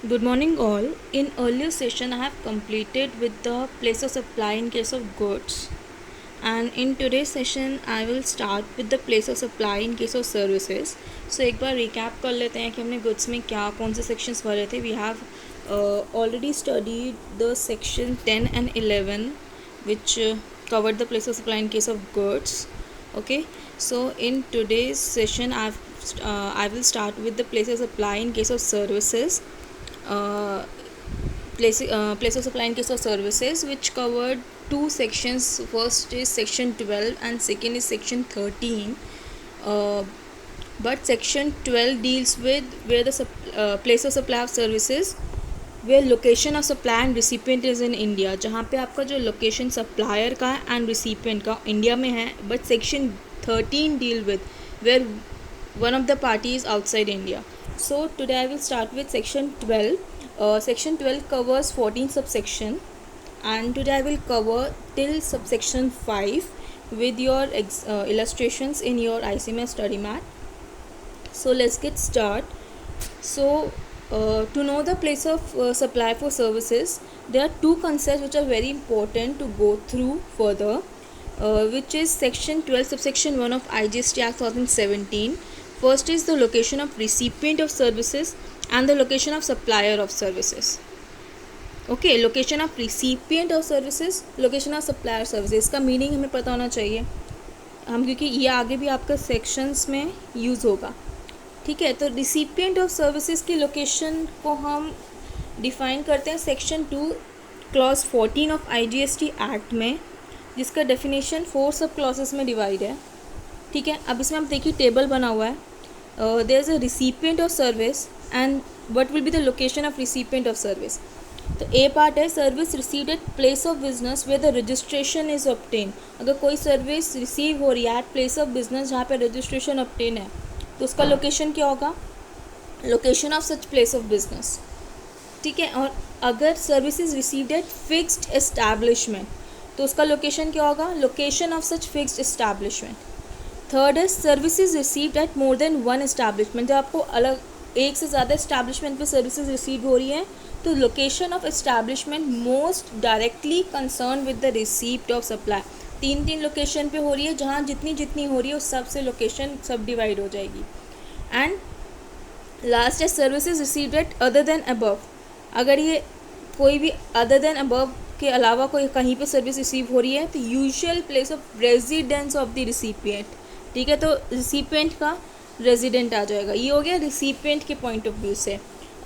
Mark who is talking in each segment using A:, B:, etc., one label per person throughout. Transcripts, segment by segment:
A: Good morning all. In earlier session I have completed with the place of supply in case of goods, and in today's session I will start with the place of supply in case of services. So एक बार recap कर लेते हैं कि हमने goods में क्या कौन से sections पढ़े थे. We have already studied the section 10 and 11 which covered the place of supply in case of goods. Okay, so in today's session I will start with the place of supply in case of services. Place of supply in case of services, which covered two sections. First is section 12 and second is section 13. But section 12 deals with where the place of supply of services, where location of supply and recipient is in India, जहाँ पे आपका जो location supplier का and recipient का India में है. But section 13 deal with where one of the party is outside India. So today I will start with section 12. Section 12 covers 14 subsection, and today I will cover till subsection 5 with your illustrations in your ICMS study mat. So let's get start. So to know the place of supply for services, there are two concepts which are very important to go through further, which is section 12 subsection 1 of IGST Act 2017. First is the location of recipient of services and the location of supplier of services. Okay, location of recipient of services, location of supplier services, इसका meaning हमें पता होना चाहिए हम, क्योंकि ये आगे भी आपका सेक्शंस में यूज़ होगा. ठीक है, तो रिसिपिएंट ऑफ सर्विसेज की लोकेशन को हम डिफ़ाइन करते हैं section 2 clause 14 of IGST act में, जिसका डेफिनेशन 4 सब क्लॉसेस में डिवाइड है. ठीक है, अब इसमें हम देखिए टेबल बना हुआ है. There is a recipient of service and what will be the location of recipient of service. तो ए पार्ट है service received at place of business where the registration is obtain. अगर कोई सर्विस रिसीव हो रही है eight place of business जहाँ पे registration obtain है, तो उसका लोकेशन क्या होगा? Location of such place of business. ठीक है, और अगर service is received at fixed establishment, तो उसका लोकेशन क्या होगा? Location of such fixed establishment. Third है service is received at more than one establishment. जब आपको अलग एक से ज़्यादा एस्टैब्लिशमेंट पे सर्विसेज रिसीव हो रही हैं, तो location of establishment most directly concern with the receipt of supply. तीन लोकेशन पे हो रही है, जहाँ जितनी हो रही है उस सब से लोकेशन सब डिवाइड हो जाएगी. एंड लास्ट है services received eight other than above. अगर ये कोई भी अदर देन अबव के अलावा कोई कहीं पे सर्विस रिसीव हो रही है, तो usual place of residence of the recipient. ठीक है, तो रिसिपिएंट का रेजिडेंट आ जाएगा. ये हो गया रिसिपिएंट के पॉइंट ऑफ व्यू से.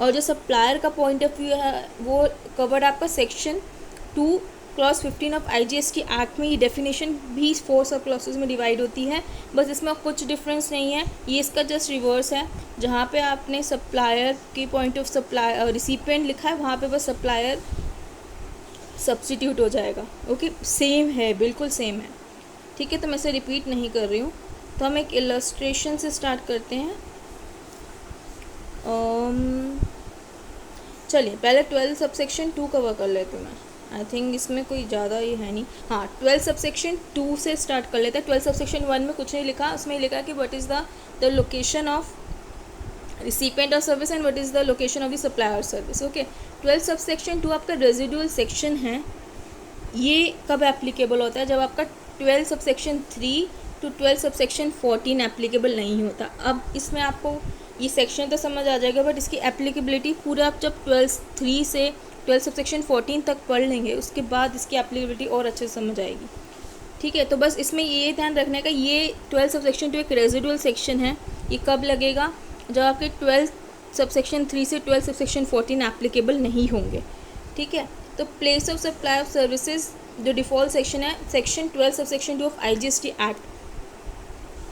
A: और जो सप्लायर का पॉइंट ऑफ व्यू है वो कवर्ड आपका section 2 clause 15 of IGST act में. ये डेफिनेशन भी 4 सब क्लॉसेस में डिवाइड होती है. बस इसमें कुछ डिफरेंस नहीं है, ये इसका जस्ट रिवर्स है. जहाँ पे आपने सप्लायर की पॉइंट ऑफ सप्लाई रिसिपिएंट लिखा है, वहाँ पे बस सप्लायर सब्स्टिट्यूट हो जाएगा. ओके, सेम है, बिल्कुल सेम है. ठीक है, तो मैं इसे रिपीट नहीं कर रही हूँ. तो हम एक इलस्ट्रेशन से स्टार्ट करते हैं. चलिए पहले 12 सबसेक्शन 2 कवर कर लेती हूँ मैं. आई थिंक इसमें कोई ज़्यादा ये है नहीं. हाँ, 12 सबसेक्शन 2 से स्टार्ट कर लेते हैं. 12 सबसेक्शन 1 में कुछ नहीं लिखा, उसमें लिखा कि what is the location of recipient of service and what is the location of the supplier service. Okay, 12 subsection 2 आपका रेजिडुअल सेक्शन है. ये कब एप्लीकेबल होता है? जब आपका 12 सबसेक्शन 3 टू 12 सबसेक्शन 14 एप्लीकेबल नहीं होता. अब इसमें आपको ये सेक्शन तो समझ आ जाएगा, बट इसकी एप्लीकेबिलिटी पूरा आप जब 12 से 12 सबसेक्शन 14 तक पढ़ लेंगे, उसके बाद इसकी एप्लीकेबिलिटी और अच्छे से समझ आएगी. ठीक है, तो बस इसमें ये ध्यान रखने का, ये 12 सबसेक्शन 2 एक रेजिडुअल सेक्शन है. ये कब लगेगा? जब आपके 12 सबसेक्शन 3 से 12 सबसेक्शन 14 एप्लीकेबल नहीं होंगे. ठीक है, तो place of supply of services जो डिफ़ॉल्ट सेक्शन है section 12 subsection 2 of IGST act.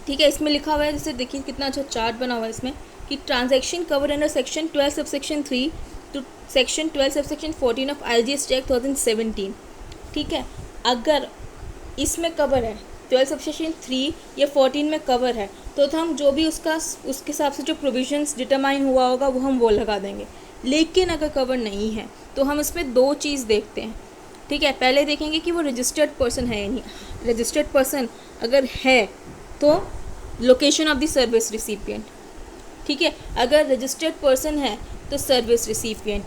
A: ठीक है, इसमें लिखा हुआ है, जैसे देखिए कितना अच्छा चार्ट बना हुआ है इसमें, कि transaction cover under section 12 subsection 3 to section 12 subsection 14 of IGST act 2017. ठीक है, अगर इसमें कवर है 12 सबसेक्शन 3 या 14 में कवर है, तो हम जो भी उसके हिसाब से जो प्रोविजंस डिटरमाइन हुआ होगा वो लगा देंगे. लेकिन अगर कवर नहीं है तो हम इसमें दो चीज़ देखते हैं. ठीक है, पहले देखेंगे कि वो रजिस्टर्ड पर्सन है या नहीं. रजिस्टर्ड पर्सन अगर है तो location of the service recipient. ठीक है, अगर रजिस्टर्ड पर्सन है तो सर्विस रिसिपिएंट,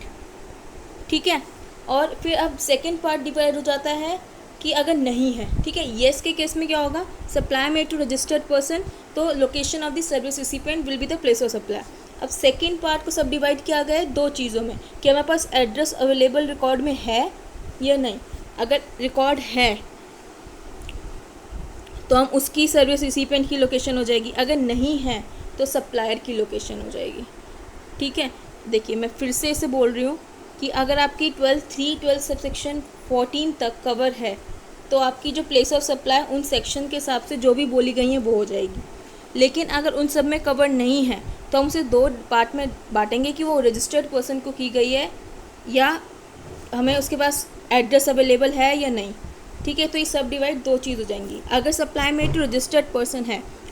A: ठीक है। और फिर अब सेकेंड पार्ट डिवाइड हो जाता है कि अगर नहीं है, ठीक है, येस के केस में क्या होगा, supply made to registered person, तो location of the service recipient will be the place of supply. अब सेकेंड पार्ट को सब डिवाइड किया गया है दो चीज़ों में कि हमारे पास एड्रेस अवेलेबल रिकॉर्ड में है या नहीं। अगर रिकॉर्ड है तो हम उसकी सर्विस रिसिपिएंट की लोकेशन हो जाएगी, अगर नहीं है तो सप्लायर की लोकेशन हो जाएगी, ठीक है। देखिए मैं फिर से इसे बोल रही हूँ कि अगर आपकी 12 सबसेक्शन 14 तक कवर है तो आपकी जो प्लेस ऑफ सप्लाई उन सेक्शन के हिसाब से जो भी बोली गई हैं वो हो जाएगी। लेकिन अगर उन सब में कवर नहीं है तो हम उसे दो पार्ट में बांटेंगे कि वो रजिस्टर्ड पर्सन को की गई है या हमें उसके पास एड्रेस अवेलेबल है या नहीं, ठीक है। तो ये सब डिवाइड दो चीज़ हो जाएंगी। अगर supply made to registered person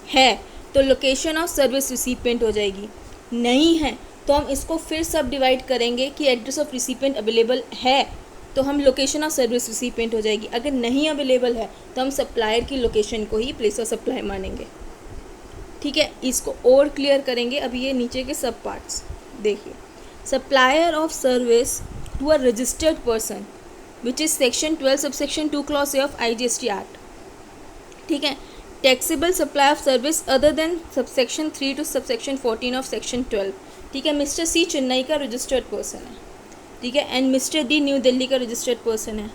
A: है तो लोकेशन ऑफ सर्विस रिसिपिएंट हो जाएगी, नहीं है तो हम इसको फिर सब डिवाइड करेंगे कि एड्रेस ऑफ रिसिपिएंट अवेलेबल है तो हम लोकेशन ऑफ सर्विस रिसिपिएंट हो जाएगी, अगर नहीं अवेलेबल है तो हम सप्लायर की लोकेशन को ही प्लेस ऑफ सप्लाई मानेंगे, ठीक है। इसको और क्लियर करेंगे। अभी ये नीचे के सब पार्ट्स देखिए। Supplier of service to a registered person which is section 12 subsection 2 clause A of IGST act, ठीक है। Taxable supply of service other than subsection 3 to subsection 14 of section 12, ठीक है। मिस्टर C चेन्नई का रजिस्टर्ड पर्सन है, ठीक है, and mister D new Delhi का registered person है,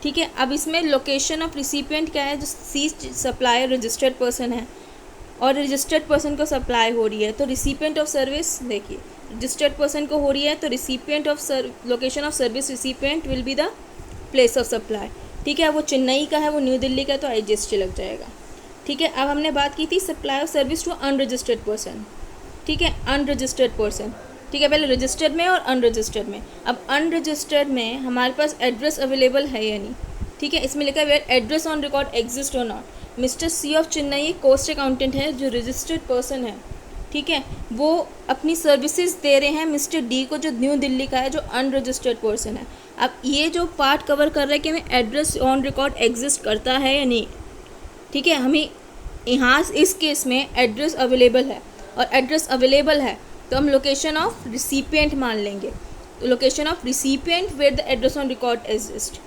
A: ठीक है। अब इसमें लोकेशन ऑफ रिसिपिएंट क्या है, जो C सप्लायर रजिस्टर्ड पर्सन है और रजिस्टर्ड पर्सन को सप्लाई हो रही है, तो रिसिपिएंट ऑफ सर्विस देखिए रजिस्टर्ड पर्सन को हो रही है तो recipient of location of service recipient will be the place of supply, ठीक है। वो चेन्नई का है, वो न्यू दिल्ली का है तो IGST लग जाएगा, ठीक है। अब हमने बात की थी supply of service to unregistered person, ठीक है, अनरजिस्टर्ड पर्सन, ठीक है। पहले रजिस्टर्ड में और अनरजिस्टर्ड में। अब अनरजिस्टर्ड में हमारे पास एड्रेस अवेलेबल है या नहीं, ठीक है। इसमें लिखा है where address on record exist और not. Mister C of Chennai cost accountant है जो रजिस्टर्ड पर्सन है, ठीक है, वो अपनी सर्विसेज दे रहे हैं मिस्टर D को जो न्यू दिल्ली का है जो अनरजिस्टर्ड पर्सन है। अब ये जो पार्ट कवर कर रहा है कि हमें एड्रेस ऑन रिकॉर्ड एग्जिस्ट करता है या नहीं, ठीक है। हमें यहाँ इस केस में एड्रेस अवेलेबल है और एड्रेस अवेलेबल है तो हम लोकेशन ऑफ रिसिपिएंट मान लेंगे, तो location of recipient where the address on record exist,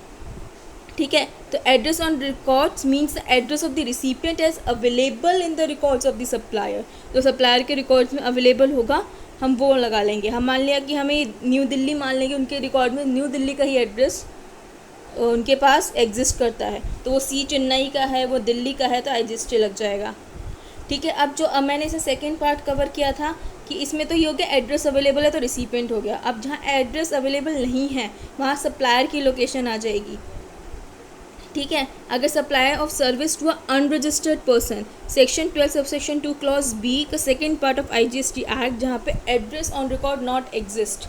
A: ठीक है। तो address on records means the address of the recipient is available in the records of the supplier, जो सप्लायर के रिकॉर्ड्स में available होगा हम वो लगा लेंगे। हम मान लिया कि हमें न्यू दिल्ली मान लेंगे, उनके रिकॉर्ड में न्यू दिल्ली का ही एड्रेस उनके पास एग्जिस्ट करता है, तो वो C चेन्नई का है, वो दिल्ली का है तो IGST लग जाएगा, ठीक है। अब मैंने इसे सेकेंड पार्ट कवर किया था कि इसमें तो ये हो गया एड्रेस अवेलेबल है तो रिसिपिएंट हो गया। अब जहाँ एड्रेस अवेलेबल नहीं है वहाँ सप्लायर की लोकेशन आ जाएगी, ठीक है। अगर supplier of service to unregistered person section 12 subsection 2 clause B का second part of IGST act जहाँ पे address on record not exist,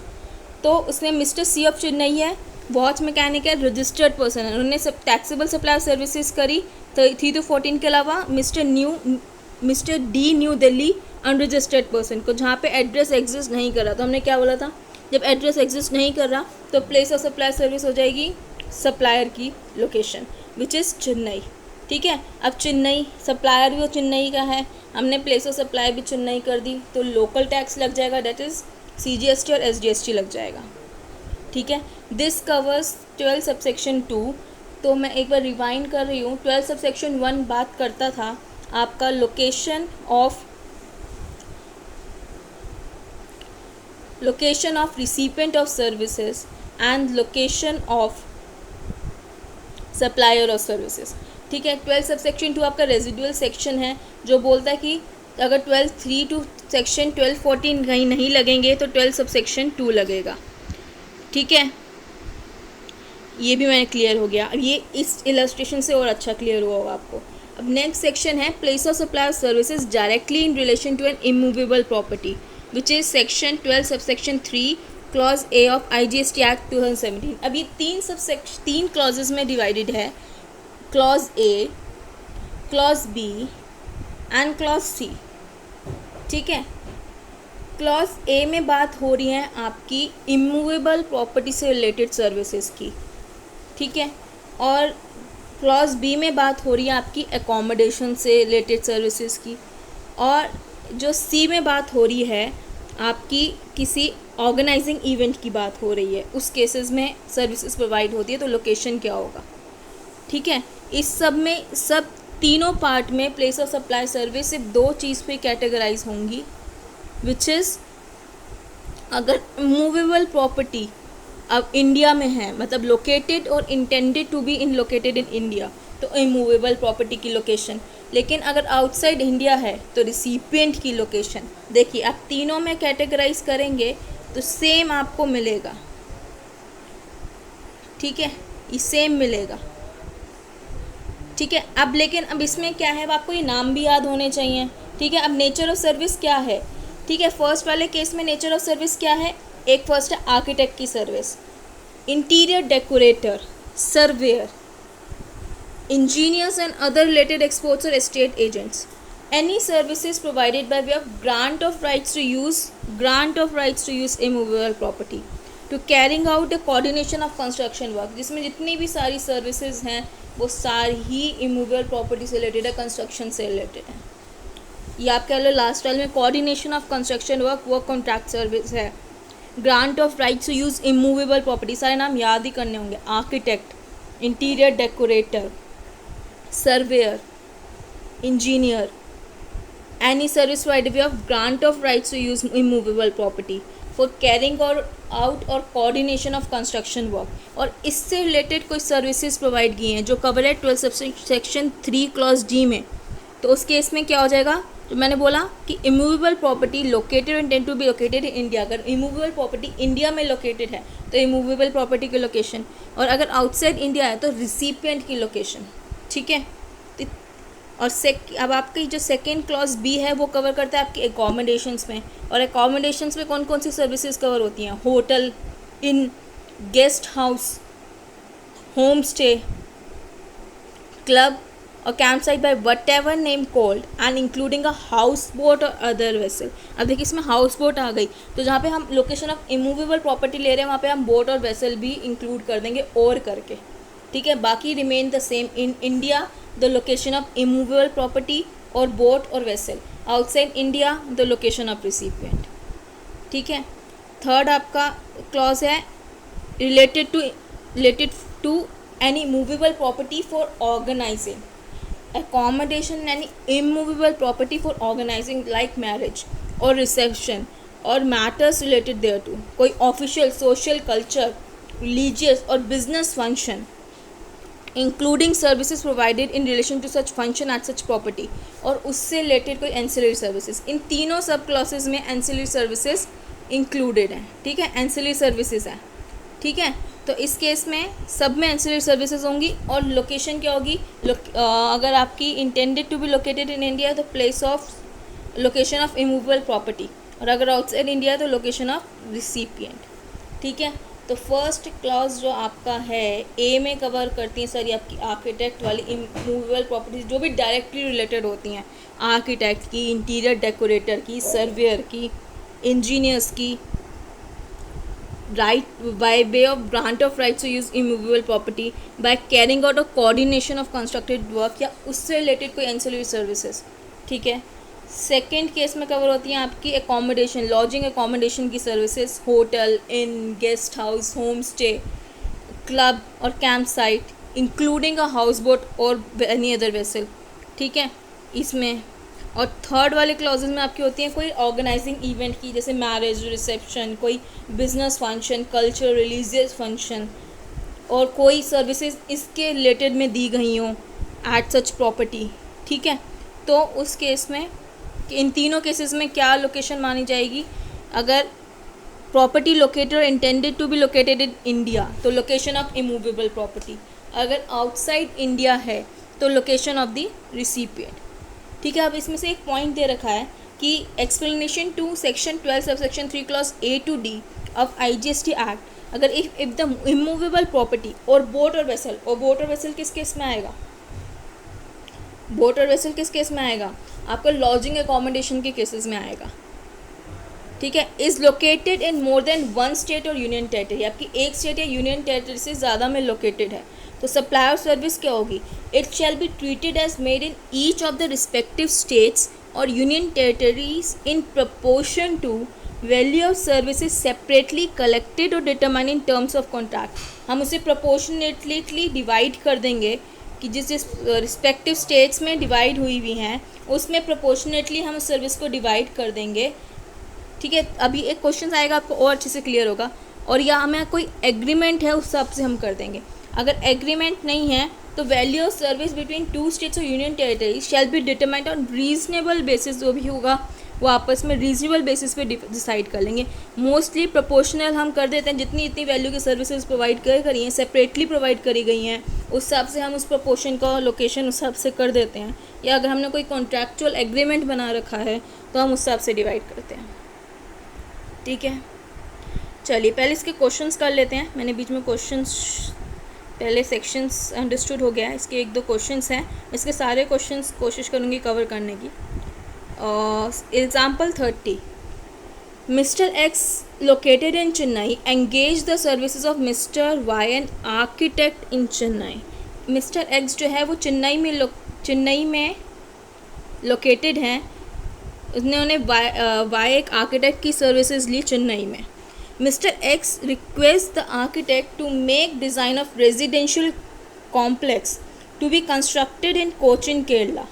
A: तो उसमें मिस्टर C ऑफ चेन्नई है, वॉच मैकेनिक है, रजिस्टर्ड पर्सन है, उन्होंने सब टैक्सेबल सप्लाई सर्विसेज करी 3 to 14 के अलावा mister D new Delhi unregistered person को जहाँ पे एड्रेस एग्जिस्ट नहीं कर रहा, तो हमने क्या बोला था, जब एड्रेस एग्जिस्ट नहीं कर रहा तो प्लेस ऑफ सप्लाई सर्विस हो जाएगी सप्लायर की लोकेशन विच इज़ चेन्नई, ठीक है। अब चेन्नई सप्लायर भी वो चेन्नई का है, हमने प्लेस ऑफ सप्लाई भी चेन्नई कर दी तो लोकल टैक्स लग जाएगा, डेट इज़ CGST और SGST लग जाएगा, ठीक है। This covers 12 subsection 2। तो मैं एक बार रिवाइंड कर रही हूँ। 12 सबसेक्शन 1 बात करता था आपका location of recipient of services and location of supplier of services, ठीक है। 12 सबसेक्शन 2 आपका रेजिडुअल सेक्शन है जो बोलता है कि अगर 12(3) टू सेक्शन 12(14) कहीं नहीं लगेंगे तो 12 सबसेक्शन 2 लगेगा, ठीक है। ये भी मैंने क्लियर हो गया। अब ये इस इलस्ट्रेशन से और अच्छा क्लियर हुआ होगा आपको। अब नेक्स्ट सेक्शन है place of supply of services directly in relation to an immovable property which is section 12 subsection 3 clause A of IGST act 2017। अब ये 3 क्लॉजेज में डिवाइडेड है, clause A, clause B and clause C, ठीक है। Clause A में बात हो रही है आपकी इमूवेबल प्रॉपर्टी से रिलेटेड सर्विसेज की, ठीक है, और क्लॉज B में बात हो रही है आपकी एकोमोडेशन से रिलेटेड सर्विसेज की, और जो C में बात हो रही है आपकी किसी ऑर्गेनाइजिंग इवेंट की बात हो रही है, उस केसेस में सर्विसेज प्रोवाइड होती है, तो लोकेशन क्या होगा। ठीक है, इस सब में सब तीनों पार्ट में प्लेस ऑफ सप्लाई सर्विस सिर्फ दो चीज़ पे कैटेगराइज होंगी, विच इज़ अगर मूवेबल प्रॉपर्टी अब इंडिया में है, मतलब लोकेटेड और intended to be in located in India, तो इमूवेबल प्रॉपर्टी की लोकेशन। लेकिन अगर आउटसाइड इंडिया है तो रिसिपिएंट की लोकेशन। देखिए, आप तीनों में कैटेगराइज करेंगे तो सेम आपको मिलेगा। ठीक है, ये सेम मिलेगा। ठीक है, अब लेकिन अब इसमें क्या है, अब आपको ये नाम भी याद होने चाहिए। ठीक है, अब नेचर ऑफ सर्विस क्या है। ठीक है, फर्स्ट वाले केस में नेचर ऑफ सर्विस क्या है, एक फर्स्ट है आर्किटेक्ट की service, interior decorator, surveyor, engineers and other related experts or estate agents. Any services provided by way of grant of rights to use immovable property to carrying out the coordination of construction work, जिसमें जितनी भी सारी services हैं वो सारी ही immovable property से related है, कंस्ट्रक्शन से रिलेटेड है। ये आप कह लो लास्ट वाले में coordination of construction work contract service है। Grant of rights to use immovable property, सारे नाम याद ही करने होंगे, architect, interior decorator, surveyor, engineer, any service provided of grant of rights to use immovable property for carrying out or coordination of construction work। और इससे related कोई services provide की हैं जो कवर है 12 सेक्शन 3 क्लॉज डी में, तो उस केस में क्या हो जाएगा, तो मैंने बोला कि immovable property located intend to be located in India. अगर इमूवेबल प्रॉपर्टी इंडिया में लोकेटेड है तो इमूवेबल प्रॉपर्टी की लोकेशन, और अगर आउटसाइड इंडिया है तो रिसिपिएंट की लोकेशन। ठीक है, और अब आपकी जो सेकेंड क्लॉज बी है वो कवर करता है आपकी एकोमोडेशंस में। और एकोमोडेशंस में कौन कौन सी सर्विसेज कवर होती हैं, hotel, inn, guest house, home stay, club और camp site by whatever name called and including a house boat और अदर वेसल। अब देखिए इसमें हाउस बोट आ गई, तो जहाँ पे हम लोकेशन ऑफ इमूवेबल प्रॉपर्टी ले रहे हैं वहाँ पे हम बोट और वेसल भी इंक्लूड कर देंगे और करके। ठीक है, बाकी remain the same in India the location of immovable property और बोट और vessel, outside India the location of recipient. ठीक है, थर्ड आपका क्लॉज है related to any movable property for organizing accommodation any immovable property for organizing like marriage or reception or matters related thereto, कोई official, social, culture, religious और business function including services provided in relation to such function at such property, और उससे related कोई ancillary services. इन तीनों सब clauses में ancillary services included हैं। ठीक है, एंसिलरी सर्विसेज है। ठीक है, तो इस केस में सब में एंसिलरी सर्विसेज होंगी। और लोकेशन क्या होगी, अगर आपकी intended to be located in India तो place of location of immovable property, और अगर आउटसाइड इंडिया तो लोकेशन ऑफ रिसिपिएंट। ठीक है, तो फर्स्ट क्लॉज जो आपका है ए में कवर करती हैं सारी आपकी आर्किटेक्ट वाली इमूवेबल प्रॉपर्टीज जो भी डायरेक्टली रिलेटेड होती हैं, आर्किटेक्ट की, इंटीरियर डेकोरेटर की, सर्वेयर की, इंजीनियर्स की, right by way of grant of rights to use immovable property by carrying out a coordination of constructed work या उससे रिलेटेड कोई एंसिलरी सर्विसेज। ठीक है, सेकेंड केस में कवर होती हैं आपकी एकोमोडेशन, लॉजिंग एकोमोडेशन की services, hotel, inn, guest house, home stay, club और camp site including a house boat और एनी अदर वेसल। ठीक है, इसमें और थर्ड वाले क्लॉजेज में आपकी होती हैं कोई ऑर्गेनाइजिंग इवेंट की, जैसे मैरिज, रिसेप्शन, कोई business function, culture, religious function, और कोई सर्विसेज इसके रिलेटेड में दी गई हों एट सच प्रॉपर्टी। ठीक है, तो उस केस में इन तीनों केसेस में क्या लोकेशन मानी जाएगी, अगर प्रॉपर्टी लोकेटेड और intended to be located in India तो लोकेशन ऑफ इमूवेबल प्रॉपर्टी, अगर आउटसाइड इंडिया है तो लोकेशन ऑफ द रिसिपिएंट। ठीक है, अब इसमें से एक पॉइंट दे रखा है कि explanation to section 12 sub section 3 clause A to D of IGST act, अगर इफ द इमूवेबल प्रॉपर्टी और बोट और वेसल, और बोट और वेसल किस केस में आएगा, बोट और वेसल किस केस में आएगा, आपका लॉजिंग एकोमोडेशन के केसेस में आएगा। ठीक है, is located in more than one state और यूनियन टेरिटरी, आपकी एक स्टेट या यूनियन टेरिटरी से ज़्यादा में लोकेटेड है तो सप्लायर सर्विस क्या होगी, it shall be treated as made in each of the respective states और union territories in proportion to value of service is separately collected और determine in terms of contract, हम उसे proportionately divide कर देंगे कि जिस जिस रिस्पेक्टिव स्टेट्स में डिवाइड हुई हैं उसमें प्रोपोर्शनेटली हम उस सर्विस को डिवाइड कर देंगे। ठीक है, अभी एक क्वेश्चन आएगा आपको और अच्छे से क्लियर होगा। और या हमें कोई एग्रीमेंट है उस हिसाब से हम कर देंगे। अगर एग्रीमेंट नहीं है तो value of service between two states और union territory shall be determined on reasonable basis, जो भी होगा वो आपस में रीजनेबल बेसिस पे डिसाइड कर लेंगे। मोस्टली प्रोपोर्शनल हम कर देते हैं, जितनी इतनी वैल्यू की सर्विसेज प्रोवाइड करी हैं, सेपरेटली प्रोवाइड करी गई हैं, उस हिसाब से हम उस प्रोपोर्शन का लोकेशन उस हिसाब से कर देते हैं। या अगर हमने कोई कॉन्ट्रैक्चुअल एग्रीमेंट बना रखा है तो हम उस हिसाब से डिवाइड करते हैं। ठीक है, चलिए पहले इसके क्वेश्चंस कर लेते हैं। मैंने बीच में क्वेश्चंस पहले सेक्शंस अंडरस्टूड हो गया है, इसके एक दो क्वेश्चंस हैं, इसके सारे क्वेश्चंस कोशिश करूँगी कवर करने की। Example 30, mister X located in Chennai engage the services of mister Y an architect in Chennai. Mister X जो है वो चेन्नई में लोकेटेड हैं, उन्होंने वाई एक आर्किटेक्ट की सर्विसेज ली चेन्नई में। Mr. X requests the architect to make design of residential complex to be constructed in Cochin, Kerala,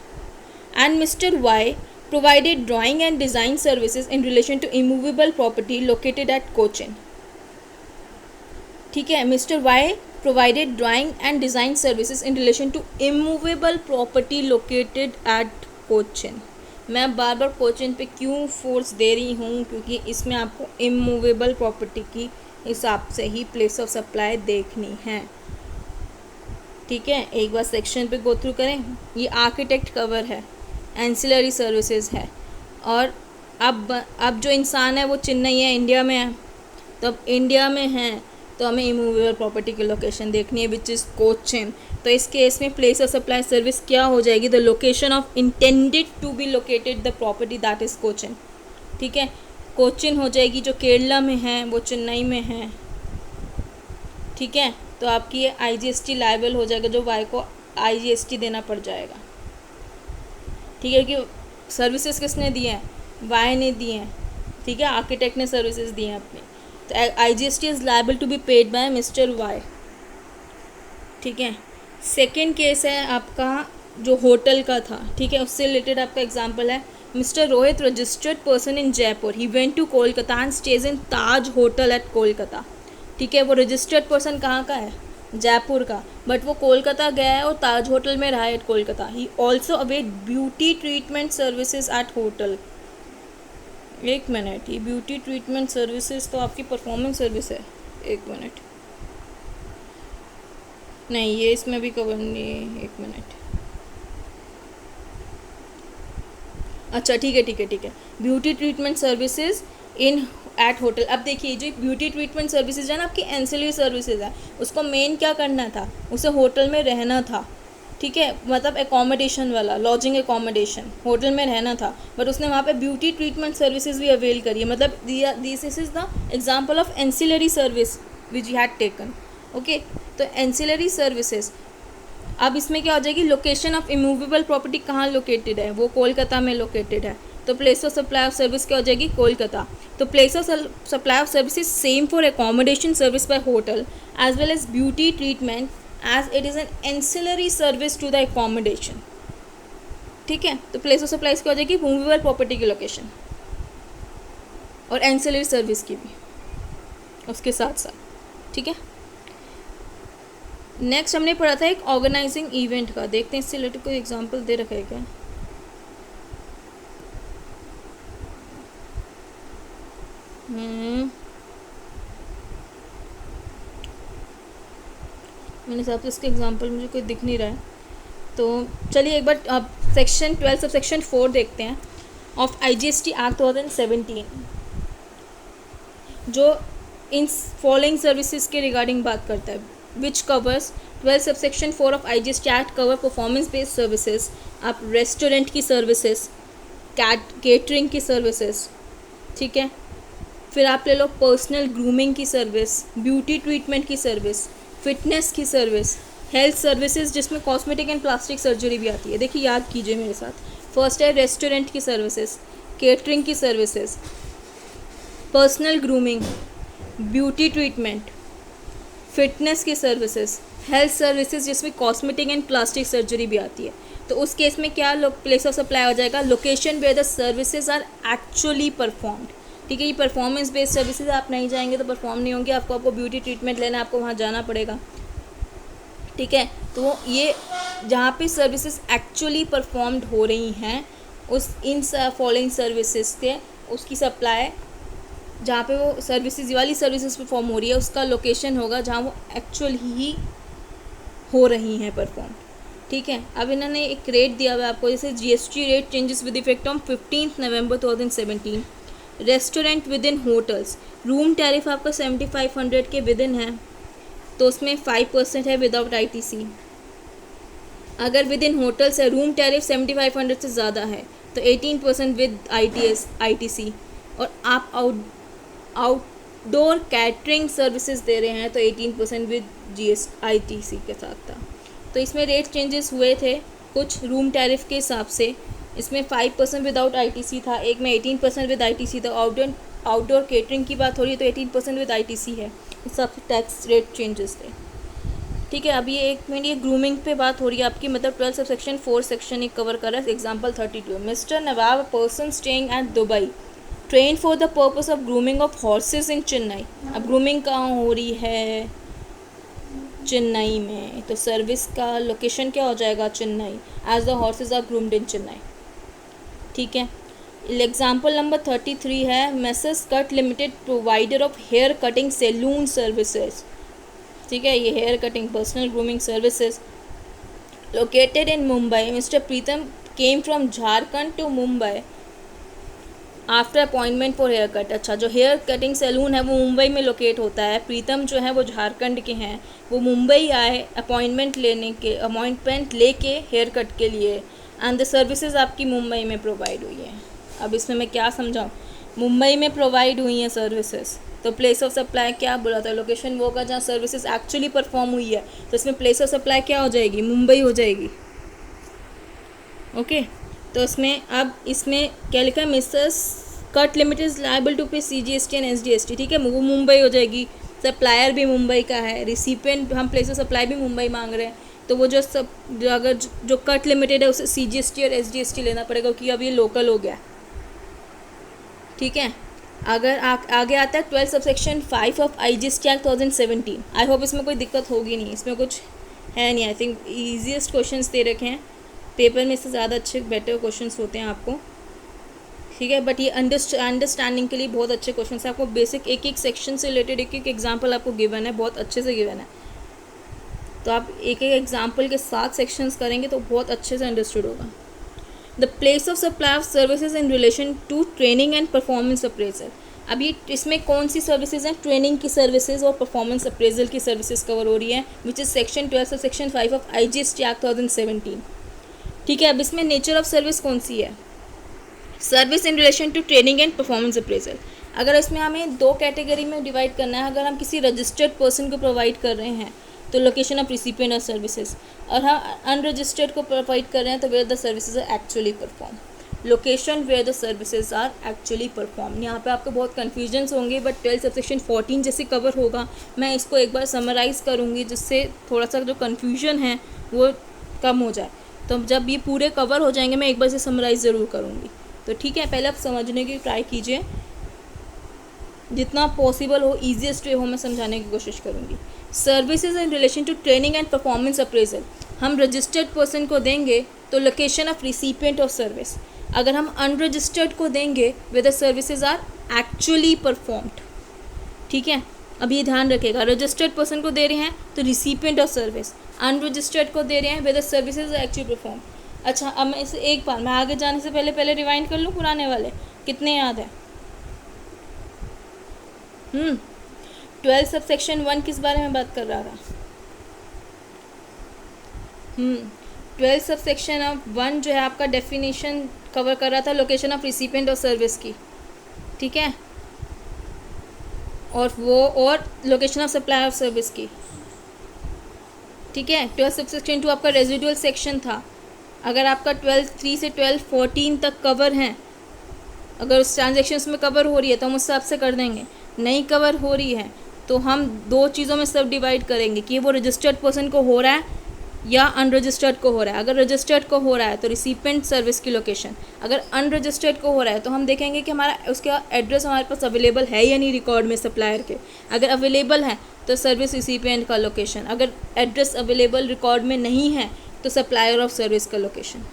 A: and Mr. Y provided drawing and design services in relation to immovable property located at Cochin. ठीक है, Mr. Y provided drawing and design services in relation to immovable property located at Cochin. मैं बार बार कोचिन पे क्यों force दे रही हूँ, क्योंकि इसमें आपको इमूवेबल प्रॉपर्टी की हिसाब से ही प्लेस ऑफ सप्लाई देखनी है। ठीक है, एक बार सेक्शन पे गो थ्रू करें। ये आर्किटेक्ट कवर है, एंसिलरी सर्विसेज है, और अब जो इंसान है वो चेन्नई है, इंडिया में है। तो अब इंडिया में है तो हमें इमूवेबल प्रॉपर्टी की लोकेशन देखनी है विच इज़ कोचिन। तो इस केस में प्लेस ऑफ सप्लाई सर्विस क्या हो जाएगी, the location of intended to be located the property that is Cochin. ठीक है, कोचिन हो जाएगी, जो केरला में है वो चेन्नई में है। ठीक है, तो आपकी ये IGST लायबल हो जाएगा, जो वाई को IGST देना पड़ जाएगा। ठीक है, कि सर्विसेज किसने दी हैं, वाई ने दी हैं। ठीक है, आर्किटेक्ट ने सर्विसेज दी हैं अपनी, तो IGST is liable to be paid by mister Y. ठीक है, सेकेंड केस है आपका जो होटल का था। ठीक है, उससे रिलेटेड आपका एग्जांपल है, mister Rohit registered person in Jaipur, he went to Kolkata and stays in Taj hotel at Kolkata. ठीक है, वो रजिस्टर्ड पर्सन कहाँ का है, जयपुर का, बट वो कोलकाता गया है और ताज होटल में रहा है at Kolkata. He also availed beauty treatment services at hotel. एक मिनट, ये ब्यूटी ट्रीटमेंट सर्विसेज तो आपकी परफॉर्मेंस सर्विस है। एक मिनट, नहीं ये इसमें भी कवर नहीं है। एक मिनट, अच्छा ठीक है, beauty treatment services in eight hotel. अब देखिए, जो ब्यूटी ट्रीटमेंट सर्विसेज है ना, आपकी एंसिलरी सर्विसेज है, उसको मेन क्या करना था, उसे होटल में रहना था। ठीक है, मतलब एकोमोडेशन वाला, लॉजिंग एकोमोडेशन, होटल में रहना था, बट उसने वहाँ पे ब्यूटी ट्रीटमेंट सर्विसेज भी अवेल करी है। मतलब this is the example of ancillary service which you had taken. Okay, तो एंसिलरी सर्विसेज, अब इसमें क्या हो जाएगी, लोकेशन ऑफ इमूवेबल प्रॉपर्टी कहाँ लोकेटेड है, वो कोलकाता में लोकेटेड है, तो place of supply of service क्या हो जाएगी, कोलकाता। तो place of supply of services same for accommodation service by hotel as well as beauty treatment as it is an ancillary service to the accommodation। ठीक है, तो place of supply क्या हो जाएगी, मूवेबल प्रॉपर्टी की लोकेशन और ancillary service की भी उसके साथ साथ। ठीक है, नेक्स्ट हमने पढ़ा था एक ऑर्गेनाइजिंग इवेंट का, देखते हैं इससे रिलेटेड कोई एग्जांपल दे रखा है क्या। मेरे हिसाब से इसके एग्जांपल मुझे कोई दिख नहीं रहा है, तो चलिए एक बार आप सेक्शन 12 सब सेक्शन 4 देखते हैं ऑफ IGST एक्ट 2017, जो इन फॉलोइंग सर्विसेज के रिगार्डिंग बात करता है, which covers 12 sub section 4 of IGST act cover performance based services. आप रेस्टोरेंट की सर्विसेज, केटरिंग की सर्विसेज, ठीक है, फिर आप ले लो पर्सनल ग्रूमिंग की सर्विस, ब्यूटी ट्रीटमेंट की सर्विस, फिटनेस की सर्विस, हेल्थ सर्विसेज जिसमें कॉस्मेटिक एंड प्लास्टिक सर्जरी भी आती है। देखिए याद कीजिए मेरे साथ, फर्स्ट है रेस्टोरेंट की सर्विसेज, केटरिंग की services, personal grooming, beauty treatment, fitness की सर्विसेज, हेल्थ सर्विसेज जिसमें कॉस्मेटिक एंड प्लास्टिक सर्जरी भी आती है। तो उस केस में क्या प्लेस ऑफ सप्लाई हो जाएगा, location where the services are actually performed. ठीक है, ये परफॉर्मेंस बेस्ड सर्विसेज आप नहीं जाएंगे तो परफॉर्म नहीं होंगे, आपको ब्यूटी ट्रीटमेंट लेना है, आपको वहाँ जाना पड़ेगा। ठीक है, तो ये जहाँ पे सर्विसेज एक्चुअली परफॉर्म्ड हो रही हैं उस इन फॉलोइंग सर्विसेज के उसकी सप्लाई, जहाँ पे वो सर्विसेज वाली सर्विसेज परफॉर्म हो रही है उसका लोकेशन होगा जहाँ वो एक्चुअल ही हो रही हैं परफॉर्म। ठीक है, अब इन्होंने एक रेट दिया हुआ है आपको, जैसे GST rate changes with effect on 15 November 2017। Restaurant with in hotels, room tariff आपका 7500 के विद इन है तो उसमें 5% है विदाउट आईटीसी। अगर विद इन होटल्स है, रूम टैरिफ 7500 से ज़्यादा है तो 18% विद आईटीसी। और आप आउटडोर कैटरिंग सर्विसेज दे रहे हैं तो 18% विद आईटीसी के साथ था। तो इसमें रेट चेंजेस हुए थे कुछ रूम टैरिफ के हिसाब से। इसमें 5% विदाउट आईटीसी था, एक में 18% विद आईटीसी था। आउटडोर केटरिंग की बात हो रही है तो 18% विद आईटीसी है। इस सब टैक्स रेट चेंजेस थे। ठीक है, अब ये एक मिनट, ये ग्रूमिंग पे बात हो रही है आपकी, मतलब 12 सब सेक्शन 4 सेक्शन एक कवर कर रहा है। Example 32, mister Nawab a person staying at Dubai train for the purpose of grooming of horses in Chennai. अब ग्रूमिंग कहाँ हो रही है, चेन्नई में, तो सर्विस का लोकेशन क्या हो जाएगा, Chennai, as the horses are groomed in Chennai. ठीक है, एग्जाम्पल नंबर 33 है, messrs cut limited provider of hair cutting salon services. ठीक है, ये hair cutting personal grooming services located in Mumbai. Mister Pritam came from Jharkhand to Mumbai after appointment for hair cut. अच्छा, जो hair cutting salon है वो मुंबई में लोकेट होता है। प्रीतम जो है वो झारखंड के हैं, वो मुंबई आए अपॉइंटमेंट लेके हेयर कट के लिए, एंड द सर्विसेज आपकी मुंबई में प्रोवाइड हुई है। अब इसमें मैं क्या समझाऊँ, मुंबई में प्रोवाइड हुई हैं सर्विसेज, तो प्लेस ऑफ सप्लाई क्या बोला था, लोकेशन वो होगा जहाँ सर्विसेज एक्चुअली परफॉर्म हुई है, तो इसमें प्लेस ऑफ सप्लाई क्या हो जाएगी, मुंबई हो जाएगी। ओके, तो इसमें क्या लिखा है, Mrs cut limited is liable to pay CGST and SGST। ठीक है, वो मुंबई हो जाएगी, सप्लायर भी मुंबई का है, रिसिपेंट हम प्लेस ऑफ सप्लाई भी मुंबई मांग रहे हैं, तो वो अगर जो कट लिमिटेड है उसे CGST और SGST लेना पड़ेगा क्योंकि अब ये लोकल हो गया। ठीक है, अगर आगे आता है 12 subsection 5 of IGST Act 2017। I hope इसमें कोई दिक्कत होगी नहीं, इसमें कुछ है नहीं। आई थिंक ईजीएस्ट क्वेश्चंस दे रखे हैं पेपर में, इससे ज़्यादा अच्छे बेटर क्वेश्चंस होते हैं आपको। ठीक है, बट ये अंडरस्टैंडिंग के लिए बहुत अच्छे क्वेश्चन है। आपको बेसिक एक एक सेक्शन से रिलेटेड एक एक एग्जाम्पल आपको गिवन है, बहुत अच्छे से गिवन है, तो आप एक एक एग्जाम्पल के साथ सेक्शंस करेंगे तो बहुत अच्छे से अंडरस्टूड होगा। The place of supply of services in relation to training and performance appraisal. अब ये इसमें कौन सी सर्विसेज हैं, ट्रेनिंग की सर्विसेज और परफॉर्मेंस अप्रेजल की सर्विसेज कवर हो रही है, which is section 12 section 5 of IGST Act 2017। ठीक है, अब इसमें नेचर ऑफ सर्विस कौन सी है, service in relation to training and performance appraisal. अगर इसमें हमें दो कैटेगरी में डिवाइड करना है, अगर हम किसी रजिस्टर्ड पर्सन को प्रोवाइड कर रहे हैं तो location of recipient of services, और हम अनरजिस्टर्ड को प्रोवाइड कर रहे हैं तो where the services are actually perform, location where the services are actually perform. यहाँ पे आपको बहुत कन्फ्यूजन्स होंगे, बट 12 सबसेक्शन 14 जैसे कवर होगा, मैं इसको एक बार समराइज़ करूँगी जिससे थोड़ा सा जो कन्फ्यूजन है वो कम हो जाए। तो जब ये पूरे कवर हो जाएंगे मैं एक बार से समराइज़ ज़रूर करूँगी। तो ठीक है, पहले आप समझने की ट्राई कीजिए, जितना पॉसिबल हो ईजीएस्ट वे हो मैं समझाने की कोशिश करूँगी। Services in relation to training and performance appraisal, हम रजिस्टर्ड पर्सन को देंगे तो location of recipient of service. अगर हम अनरजिस्टर्ड को देंगे whether services are actually performed. ठीक है, अब ये ध्यान रखिएगा, रजिस्टर्ड पर्सन को दे रहे हैं तो रिसिपिएंट ऑफ सर्विस, अनरजिस्टर्ड को दे रहे हैं whether services are actually perform. अच्छा, अब मैं इसे एक बार, मैं आगे जाने से पहले रिवाइंड कर लूँ पुराने वाले, कितने याद है। 12 सब सेक्शन 1 किस बारे में बात कर रहा था, 12 सब सेक्शन 1 जो है आपका डेफिनेशन कवर कर रहा था location of recipient of service की। ठीक है, और location of supply of service की। ठीक है, 12 सब सेक्शन 2 आपका रेजिडुअल सेक्शन था। अगर आपका 12 3 से 12 14 तक कवर हैं अगर उस ट्रांजेक्शन्स में कवर हो रही है तो हम उस हिसाब से कर देंगे, नहीं कवर हो रही है तो हम दो चीज़ों में सब डिवाइड करेंगे कि वो रजिस्टर्ड पर्सन को हो रहा है या अनरजिस्टर्ड को हो रहा है। अगर रजिस्टर्ड को हो रहा है तो रिसिपेंट सर्विस की लोकेशन, अगर अनरजिस्टर्ड को हो रहा है तो हम देखेंगे कि हमारा उसका एड्रेस हमारे पास अवेलेबल है या नहीं रिकॉर्ड में सप्लायर के। अगर अवेलेबल है तो सर्विस रिसिपिएंट का लोकेशन, अगर एड्रेस अवेलेबल रिकॉर्ड में नहीं है तो सप्लायर ऑफ सर्विस का लोकेशन।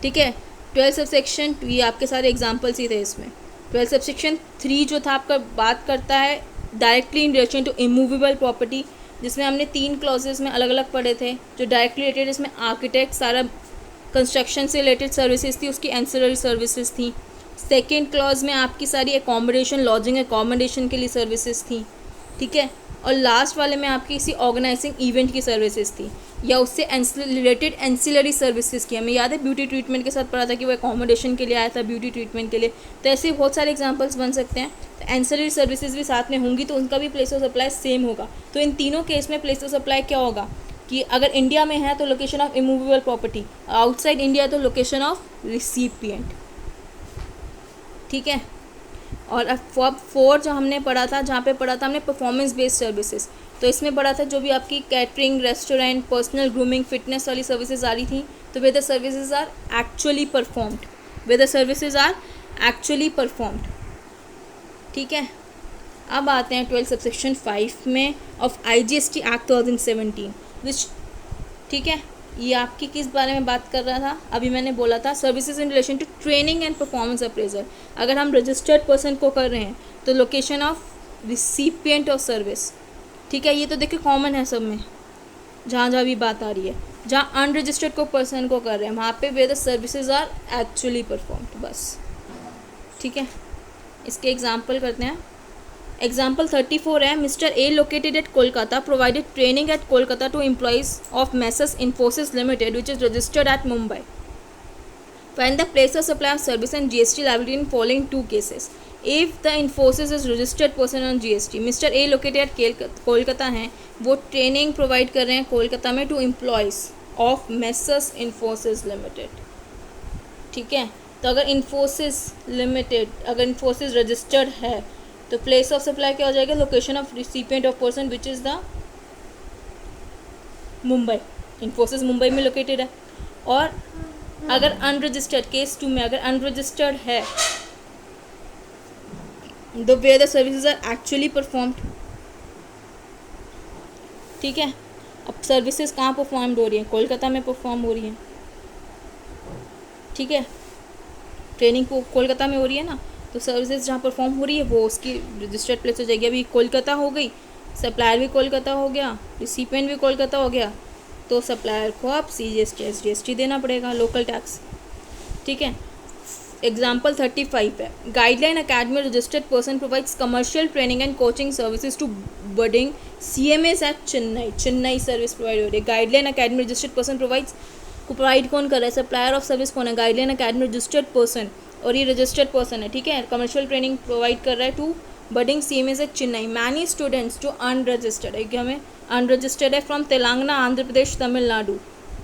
A: ठीक है, 12 सब सेक्शन, ये आपके सारे एग्जाम्पल्स ही थे इसमें। 12 सब सेक्शन 3 जो था आपका बात करता है directly in relation to immovable property, जिसमें हमने 3 क्लॉजेस में अलग अलग पढ़े थे जो डायरेक्टली रिलेटेड, इसमें आर्किटेक्ट सारा कंस्ट्रक्शन से रिलेटेड सर्विसेज थी, उसकी एंसिलरी सर्विसेज थी। सेकेंड क्लॉज में आपकी सारी एकोमोडेशन, लॉजिंग एकोमोडेशन के लिए सर्विसेज थी। ठीक है, और लास्ट वाले में आपकी किसी ऑर्गेनाइजिंग इवेंट की सर्विसेज थी या उससे रिलेटेड एंसिलरी सर्विसेज की। हमें याद है ब्यूटी ट्रीटमेंट के साथ पढ़ा था कि वो एकोमोडेशन के लिए आया था, ब्यूटी ट्रीटमेंट के लिए। तो ऐसे बहुत सारे एग्जांपल्स बन सकते हैं। तो एंसिलरी सर्विसेज भी साथ में होंगी तो उनका भी प्लेस ऑफ सप्लाई सेम होगा। तो इन तीनों केस में प्लेस ऑफ सप्लाई क्या होगा कि अगर इंडिया में है तो location of immovable property, outside India तो लोकेशन ऑफ रिसिपिएंट। ठीक है, और अब 4 जो हमने पढ़ा था, जहाँ पे पढ़ा था हमने परफॉर्मेंस बेस्ड सर्विसेज, तो इसमें पढ़ा था जो भी आपकी catering, restaurant, personal grooming, fitness वाली सर्विसेज आ रही थी, तो whether services are actually performed, whether services are actually performed. ठीक है, अब आते हैं 12 सबसेक्शन 5 में ऑफ IGST एक्ट 2017 विच, ठीक है, ये आपकी किस बारे में बात कर रहा था, अभी मैंने बोला था services in relation to training and performance appraisal. अगर हम रजिस्टर्ड पर्सन को कर रहे हैं तो location of recipient of service. ठीक है, ये तो देखिए कॉमन है सब में, जहाँ जहाँ भी बात आ रही है। जहाँ अनरजिस्टर्ड को पर्सन को कर रहे हैं वहाँ पे way the services are actually performed, बस। ठीक है, इसके एग्जाम्पल करते हैं। एग्जाम्पल 34 है, mister A located at Kolkata provided training at Kolkata to employees of messrs Infosys limited which is registered at Mumbai. Find the place of supply of service and GST liability in following 2 cases. If the Infosys is registered person on GST, Mr. A located at Kolkata हैं, वो training provide कर रहे हैं कोलकाता में to employees of messrs Infosys limited. ठीक है, तो अगर इन्फोसिस लिमिटेड, अगर इन्फोसिस रजिस्टर्ड है तो प्लेस ऑफ सप्लाई क्या हो जाएगा, location of recipient of person which is the Mumbai. Infosys Mumbai में लोकेटेड है। और अगर अनरजिस्टर्ड, केस 2 में अगर अनरजिस्टर्ड है the way the services are actually performed. ठीक है, अब सर्विसेज कहाँ परफॉर्म्ड हो रही है, कोलकाता में परफॉर्म हो रही है। ठीक है, ट्रेनिंग को कोलकाता में हो रही है ना, तो सर्विसेज जहाँ परफॉर्म हो रही है वो उसकी रजिस्टर्ड प्लेस हो जाएगी। अभी कोलकाता हो गई, सप्लायर भी कोलकाता हो गया, रिसिपिएंट भी कोलकाता हो गया, तो सप्लायर को आप CGST SGST देना पड़ेगा, लोकल टैक्स। ठीक है, एग्जाम्पल 35 है, guideline academy registered person provides commercial training and coaching services to budding CMAs at Chennai. Chennai service provide हो रही है। Guideline academy registered person provides, provide कौन कर रहा है, सप्लायर ऑफ सर्विस कौन है, गाइडलाइन अकेडमी रजिस्टर्ड पर्सन, और ये रजिस्टर्ड पर्सन है। ठीक है, कमर्शियल ट्रेनिंग प्रोवाइड कर रहा है to budding CMAs at Chennai. Many students जो अनरजिस्टर्ड है, हमें अनरजिस्टर्ड है, from Telangana, Andhra Pradesh, Tamil Nadu,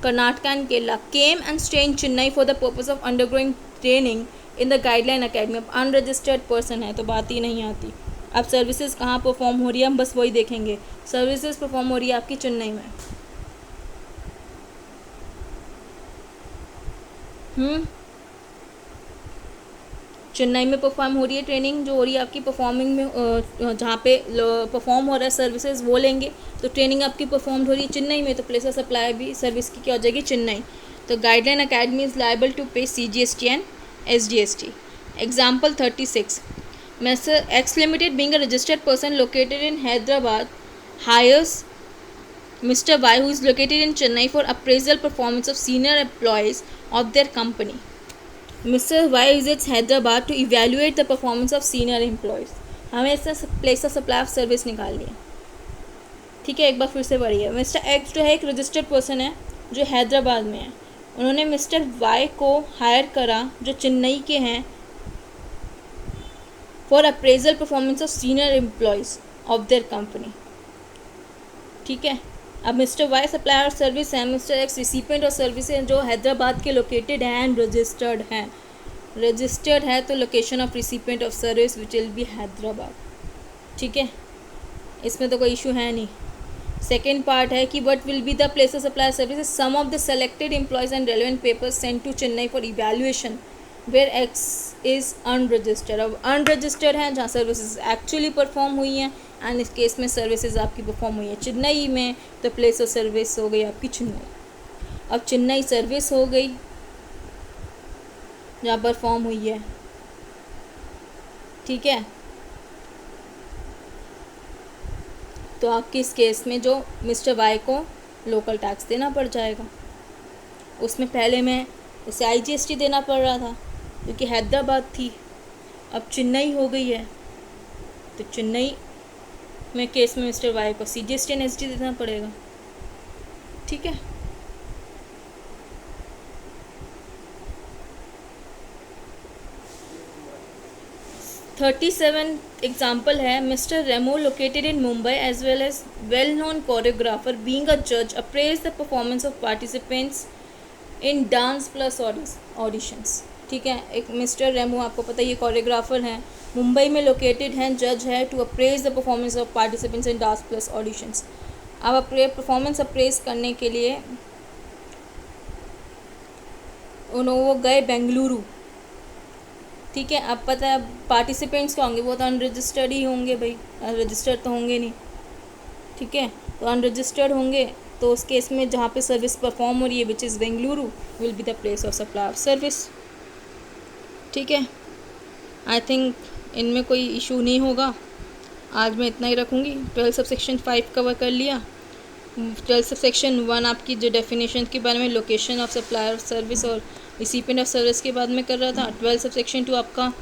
A: Karnataka and Kerala, came and stay in Chennai for the purpose of undergoing training in the guideline academy. अब अनरजिस्टर्ड पर्सन है तो बात ही नहीं आती। अब सर्विसेज कहाँ परफॉर्म हो रही है, हम बस वही देखेंगे। सर्विसेज परफॉर्म हो रही है आपकी चेन्नई में। चेन्नई में परफॉर्म हो रही है ट्रेनिंग, जो हो रही है आपकी परफॉर्मिंग में, जहाँ पे परफॉर्म हो रहा है सर्विसेज वो लेंगे, तो ट्रेनिंग आपकी परफॉर्म हो रही है चेन्नई में, तो प्लेस ऑफ सप्लाई भी सर्विस की क्या हो जाएगी, चेन्नई। तो guideline academy is liable to pay CGST and SGST। Example 36, messrs X limited being a registered person located in Hyderabad hires Mr. Y who is located in Chennai for appraisal performance of senior employees of their company. Mr. Y visits Hyderabad to evaluate the performance of senior employees. हमें इससे place of supply of service निकालनी है। ठीक है, एक बार फिर से पढ़िए। मिस्टर एक्स जो है एक रजिस्टर्ड पर्सन है जो हैदराबाद में है, उन्होंने मिस्टर वाई को हायर करा जो चेन्नई के हैं for appraisal performance of senior employees of their company. ठीक है, अब mister Y supplier of service है, mister X recipient of service है जो हैदराबाद के लोकेटेड हैं एंड रजिस्टर्ड हैं। रजिस्टर्ड है तो location of recipient of service which will be Hyderabad, ठीक है, इसमें तो कोई इशू है नहीं। सेकेंड पार्ट है कि what will be the place of supply services, some of the selected employees and relevant papers send to Chennai for evaluation where X is unregistered. अब अनरजिस्टर्ड है जहाँ सर्विसेज एक्चुअली परफॉर्म हुई हैं, and इस case में services आपकी perform हुई है चेन्नई में, तो प्लेस ऑफ सर्विस हो गई आपकी चेन्नई। अब चेन्नई सर्विस हो गई जहाँ परफॉर्म हुई है, ठीक है। तो आपकी इस केस में जो मिस्टर वाई को लोकल टैक्स देना पड़ जाएगा। उसमें पहले में जैसे IGST देना पड़ रहा था क्योंकि हैदराबाद थी, अब चेन्नई हो गई है, तो चेन्नई में केस में मिस्टर वाई को CGST एंड ST देना पड़ेगा, ठीक है। (37) एग्जाम्पल है, mister Remo located in Mumbai as well as well known choreographer being a जज appraise the performance of participants in dance plus auditions, ठीक है। एक मिस्टर रेमो आपको पता है ये कोरियोग्राफर हैं, मुंबई में लोकेटेड हैं, जज है to appraise the performance of participants in dance plus auditions. अब परफॉर्मेंस अप्रेज करने के लिए वो गए बेंगलुरु, ठीक है। अब पता है पार्टिसिपेंट्स क्या होंगे, वो तो अनरजिस्टर्ड ही होंगे भाई, रजिस्टर्ड तो होंगे नहीं, ठीक है। तो अनरजिस्टर्ड होंगे, तो उस केस में जहाँ पे सर्विस परफॉर्म हो रही है which is Bengaluru will be the place of supply of service, ठीक है। आई थिंक इनमें कोई इशू नहीं होगा। आज मैं इतना ही रखूँगी। 12 सबसेक्शन 5 कवर कर लिया। 12 सबसेक्शन 1 आपकी जो डेफिनेशन के बारे में location of supplier of service और रिसिपिएंट ऑफ सर्विस के बाद में कर रहा था। 12 सबसेक्शन 2 आपका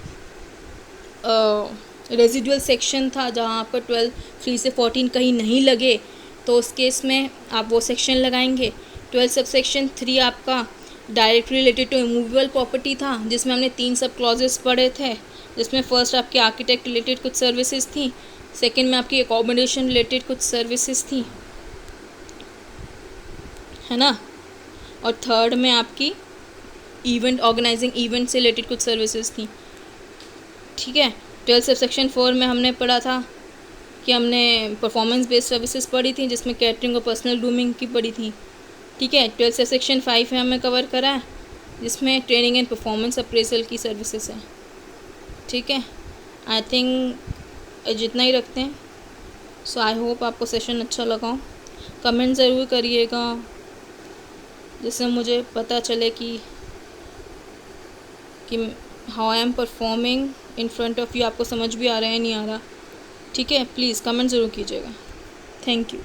A: रेजिडुअल सेक्शन था, जहाँ आपका 12(3) से 14 कहीं नहीं लगे तो उस केस में आप वो सेक्शन लगाएंगे। 12 सबसेक्शन 3 आपका direct related to immovable property था, जिसमें हमने 3 सब क्लॉजेस पढ़े थे, जिसमें फर्स्ट आपकी आर्किटेक्ट रिलेटेड कुछ सर्विसेज थी, सेकंड में आपकी अकोमोडेशन रिलेटेड कुछ सर्विसेज थी, है ना, और थर्ड में आपकी इवेंट ऑर्गेनाइजिंग इवेंट से रिलेटेड कुछ सर्विसेज थी, ठीक है। 12 सबसेक्शन 4 में हमने पढ़ा था कि हमने परफॉर्मेंस बेस्ड सर्विसेज पढ़ी थी, जिसमें कैटरिंग और पर्सनल ग्रूमिंग की पढ़ी थी, ठीक है। 12 सबसेक्शन 5 में हमें कवर करा है, जिसमें ट्रेनिंग एंड परफॉर्मेंस अप्रेजल की सर्विसेज हैं, ठीक है। आई थिंक जितना ही रखते हैं। सो आई होप आपको सेशन अच्छा लगा हो। कमेंट ज़रूर करिएगा जिससे मुझे पता चले कि how I am performing in front of you, आपको समझ भी आ रहा है नहीं आ रहा, ठीक है। प्लीज़ कमेंट ज़रूर कीजिएगा। Thank you.